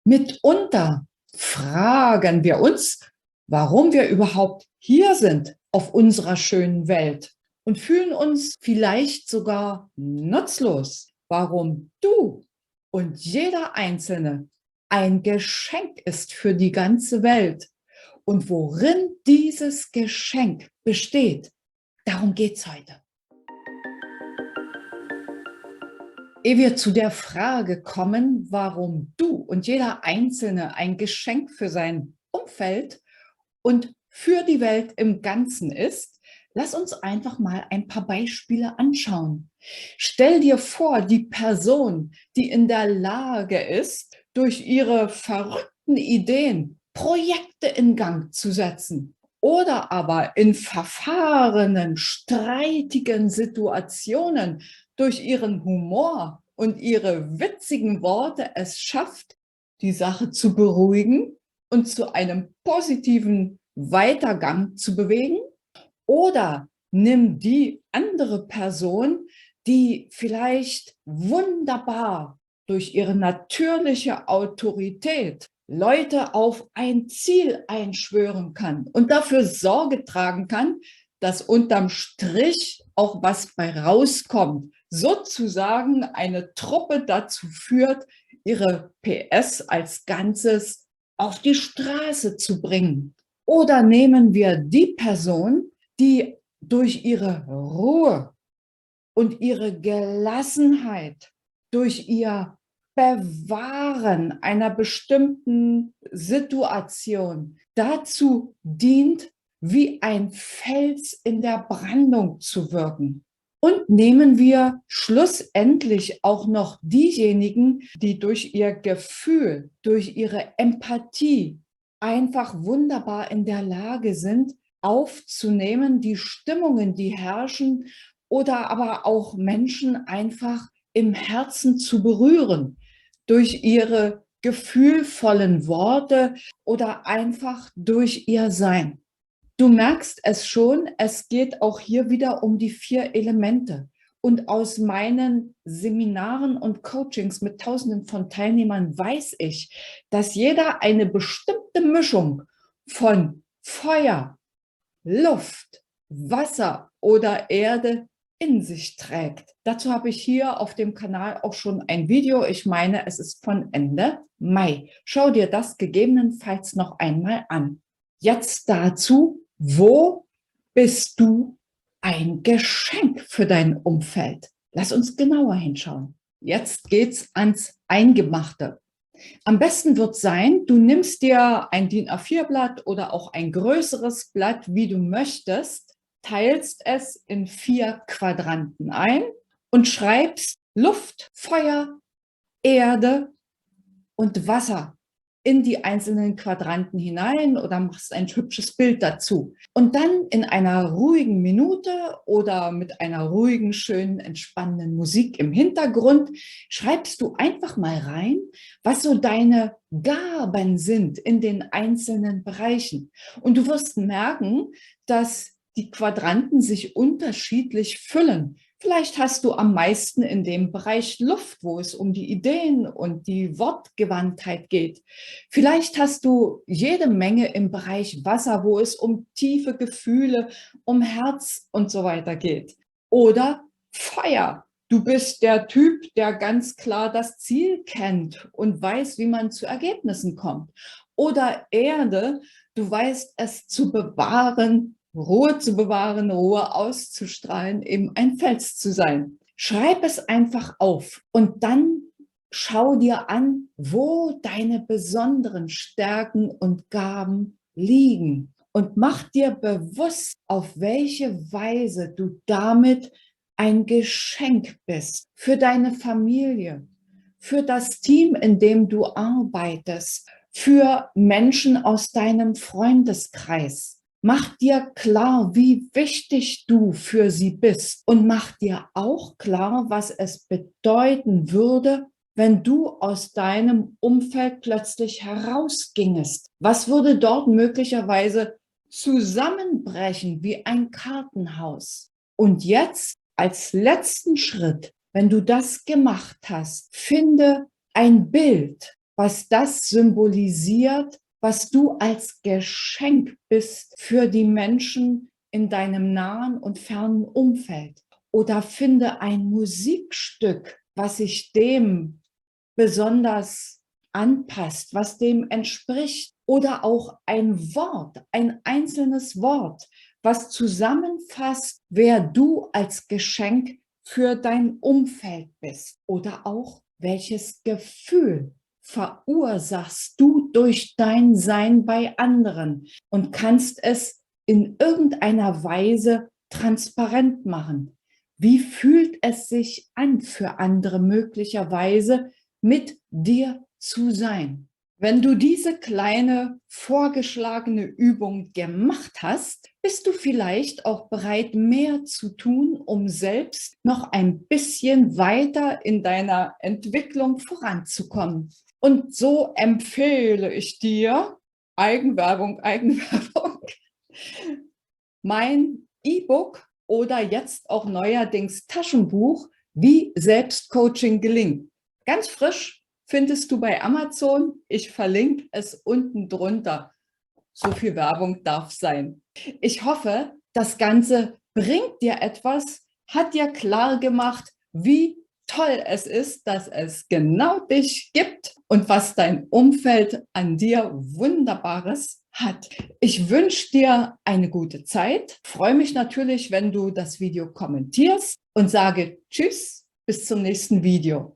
Mitunter fragen wir uns, warum wir überhaupt hier sind auf unserer schönen Welt und fühlen uns vielleicht sogar nutzlos, warum du und jeder Einzelne ein Geschenk ist für die ganze Welt und worin dieses Geschenk besteht. Darum geht's heute. Ehe wir zu der Frage kommen, warum du und jeder Einzelne ein Geschenk für sein Umfeld und für die Welt im Ganzen ist, lass uns einfach mal ein paar Beispiele anschauen. Stell dir vor, die Person, die in der Lage ist, durch ihre verrückten Ideen Projekte in Gang zu setzen oder aber in verfahrenen, streitigen Situationen durch ihren Humor und ihre witzigen Worte es schafft, die Sache zu beruhigen und zu einem positiven Weitergang zu bewegen? Oder nimm die andere Person, die vielleicht wunderbar durch ihre natürliche Autorität Leute auf ein Ziel einschwören kann und dafür Sorge tragen kann, dass unterm Strich auch was bei rauskommt. Sozusagen eine Truppe dazu führt, ihre PS als Ganzes auf die Straße zu bringen. Oder nehmen wir die Person, die durch ihre Ruhe und ihre Gelassenheit, durch ihr Bewahren einer bestimmten Situation dazu dient, wie ein Fels in der Brandung zu wirken. Und nehmen wir schlussendlich auch noch diejenigen, die durch ihr Gefühl, durch ihre Empathie einfach wunderbar in der Lage sind, aufzunehmen, die Stimmungen, die herrschen, oder aber auch Menschen einfach im Herzen zu berühren, durch ihre gefühlvollen Worte oder einfach durch ihr Sein. Du merkst es schon, es geht auch hier wieder um die 4 Elemente. Und aus meinen Seminaren und Coachings mit Tausenden von Teilnehmern weiß ich, dass jeder eine bestimmte Mischung von Feuer, Luft, Wasser oder Erde in sich trägt. Dazu habe ich hier auf dem Kanal auch schon ein Video. Ich meine, es ist von Ende Mai. Schau dir das gegebenenfalls noch einmal an. Jetzt dazu, wo bist du ein Geschenk für dein Umfeld? Lass uns genauer hinschauen. Jetzt geht's ans Eingemachte. Am besten wird sein, du nimmst dir ein DIN A4-Blatt oder auch ein größeres Blatt, wie du möchtest, teilst es in 4 Quadranten ein und schreibst Luft, Feuer, Erde und Wasser in die einzelnen Quadranten hinein oder machst ein hübsches Bild dazu. Und dann in einer ruhigen Minute oder mit einer ruhigen, schönen, entspannenden Musik im Hintergrund schreibst du einfach mal rein, was so deine Gaben sind in den einzelnen Bereichen. Und du wirst merken, dass die Quadranten sich unterschiedlich füllen. Vielleicht hast du am meisten in dem Bereich Luft, wo es um die Ideen und die Wortgewandtheit geht. Vielleicht hast du jede Menge im Bereich Wasser, wo es um tiefe Gefühle, um Herz und so weiter geht. Oder Feuer. Du bist der Typ, der ganz klar das Ziel kennt und weiß, wie man zu Ergebnissen kommt. Oder Erde. Du weißt es zu bewahren, Ruhe zu bewahren, Ruhe auszustrahlen, eben ein Fels zu sein. Schreib es einfach auf und dann schau dir an, wo deine besonderen Stärken und Gaben liegen. Und mach dir bewusst, auf welche Weise du damit ein Geschenk bist für deine Familie, für das Team, in dem du arbeitest, für Menschen aus deinem Freundeskreis. Mach dir klar, wie wichtig du für sie bist und mach dir auch klar, was es bedeuten würde, wenn du aus deinem Umfeld plötzlich herausgingest. Was würde dort möglicherweise zusammenbrechen wie ein Kartenhaus? Und jetzt als letzten Schritt, wenn du das gemacht hast, finde ein Bild, was das symbolisiert, was du als Geschenk bist für die Menschen in deinem nahen und fernen Umfeld. Oder finde ein Musikstück, was sich dem besonders anpasst, was dem entspricht. Oder auch ein Wort, ein einzelnes Wort, was zusammenfasst, wer du als Geschenk für dein Umfeld bist. Oder auch, welches Gefühl verursachst du durch dein Sein bei anderen und kannst es in irgendeiner Weise transparent machen. Wie fühlt es sich an für andere möglicherweise, mit dir zu sein? Wenn du diese kleine vorgeschlagene Übung gemacht hast, bist du vielleicht auch bereit, mehr zu tun, um selbst noch ein bisschen weiter in deiner Entwicklung voranzukommen. Und so empfehle ich dir, Eigenwerbung, Eigenwerbung, mein E-Book oder jetzt auch neuerdings Taschenbuch, wie Selbstcoaching gelingt. Ganz frisch findest du bei Amazon. Ich verlinke es unten drunter. So viel Werbung darf sein. Ich hoffe, das Ganze bringt dir etwas, hat dir klar gemacht, wie toll es ist, dass es genau dich gibt und was dein Umfeld an dir Wunderbares hat. Ich wünsche dir eine gute Zeit, freue mich natürlich, wenn du das Video kommentierst und sage Tschüss, bis zum nächsten Video.